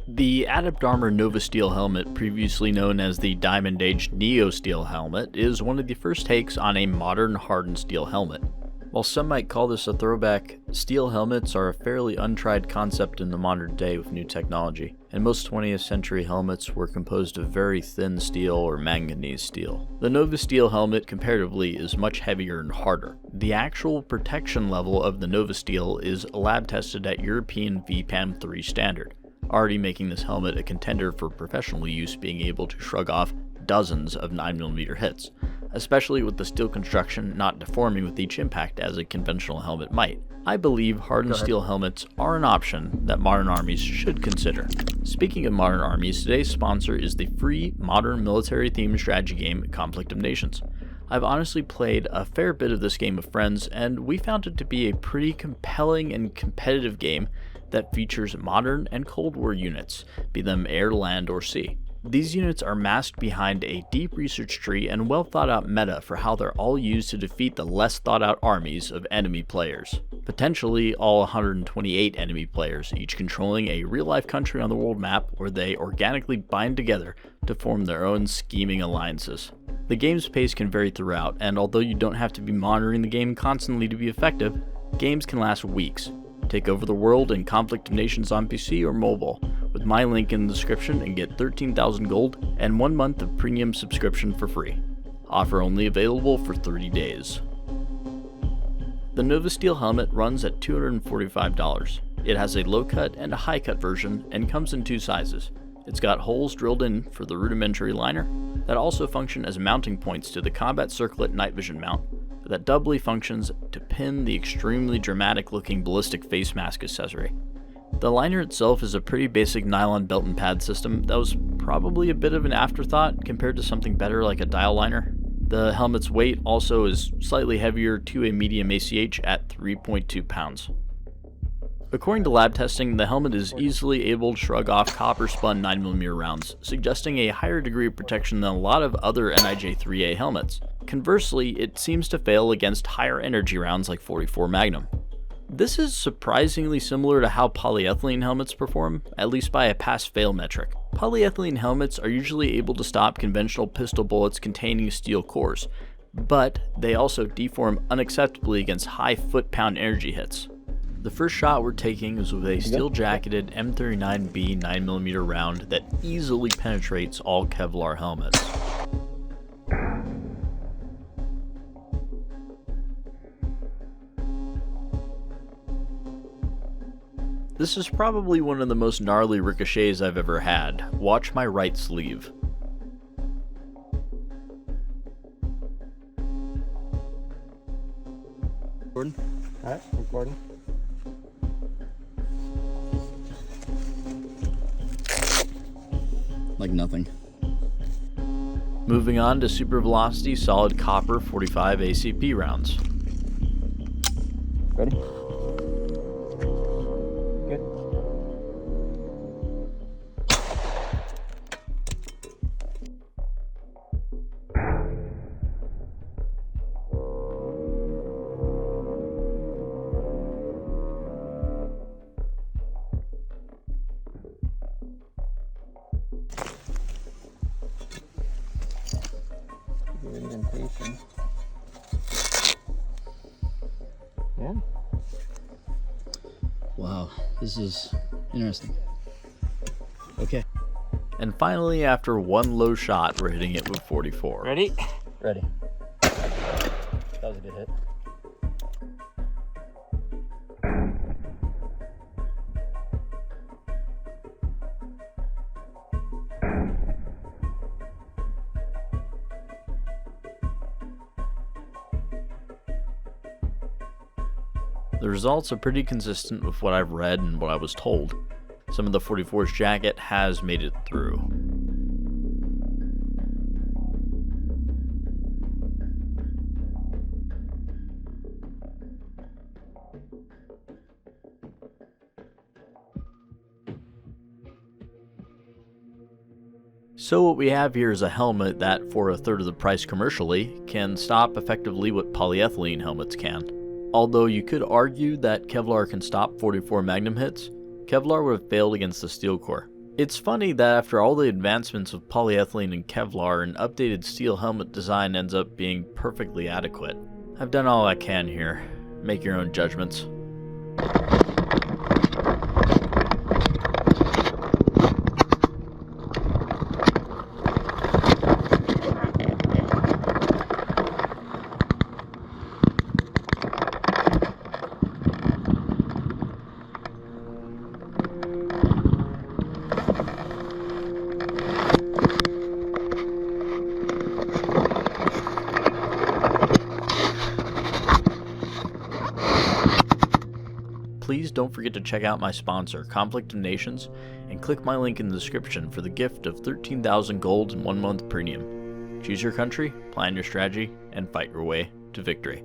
The Adept Armor Novasteel helmet, previously known as the Diamond Age Neosteel helmet, is one of the first takes on a modern hardened steel helmet. While some might call this a throwback, steel helmets are a fairly untried concept in the modern day with new technology, and most 20th century helmets were composed of very thin steel or manganese steel. The Novasteel helmet comparatively is much heavier and harder. The actual protection level of the Novasteel is lab tested at European VPAM 3 standard, already making this helmet a contender for professional use, being able to shrug off dozens of 9mm hits, especially with the steel construction not deforming with each impact as a conventional helmet might. I believe hardened steel helmets are an option that modern armies should consider. Speaking of modern armies, today's sponsor is the free modern military themed strategy game Conflict of Nations. I've honestly played a fair bit of this game with friends, and we found it to be a pretty compelling and competitive game that features modern and Cold War units, be them air, land, or sea. These units are masked behind a deep research tree and well thought out meta for how they're all used to defeat the less thought out armies of enemy players. Potentially all 128 enemy players, each controlling a real life country on the world map where they organically bind together to form their own scheming alliances. The game's pace can vary throughout, and although you don't have to be monitoring the game constantly to be effective, games can last weeks. Take over the world in Conflict of Nations on PC or mobile with my link in the description and get 13,000 gold and 1 month of premium subscription for free. Offer only available for 30 days. The Novasteel helmet runs at $245. It has a low cut and a high cut version and comes in 2 sizes. It's got holes drilled in for the rudimentary liner that also function as mounting points to the combat circlet night vision mount that doubly functions to pin the extremely dramatic looking ballistic face mask accessory. The liner itself is a pretty basic nylon belt and pad system that was probably a bit of an afterthought compared to something better like a dial liner. The helmet's weight also is slightly heavier to a medium ACH at 3.2 pounds. According to lab testing, the helmet is easily able to shrug off copper spun 9mm rounds, suggesting a higher degree of protection than a lot of other NIJ-3A helmets. Conversely, it seems to fail against higher energy rounds like 44 Magnum. This is surprisingly similar to how polyethylene helmets perform, at least by a pass-fail metric. Polyethylene helmets are usually able to stop conventional pistol bullets containing steel cores, but they also deform unacceptably against high foot-pound energy hits. The first shot we're taking is with a steel-jacketed M39B 9mm round that easily penetrates all Kevlar helmets. This is probably one of the most gnarly ricochets I've ever had. Watch my right sleeve. Recording? Alright, recording. Like nothing. Moving on to super velocity solid copper 45 ACP rounds. Ready? Good. Good indentation. Yeah. Wow, this is interesting. Okay. And finally, after one low shot, we're hitting it with 44. Ready? Ready. That was a good hit. The results are pretty consistent with what I've read and what I was told. Some of the 44's jacket has made it through. So what we have here is a helmet that, for a third of the price commercially, can stop effectively what polyethylene helmets can. Although you could argue that Kevlar can stop 44 Magnum hits, Kevlar would have failed against the steel core. It's funny that after all the advancements of polyethylene and Kevlar, an updated steel helmet design ends up being perfectly adequate. I've done all I can here. Make your own judgments. Please don't forget to check out my sponsor, Conflict of Nations, and click my link in the description for the gift of 13,000 gold and 1 month premium. Choose your country, plan your strategy, and fight your way to victory.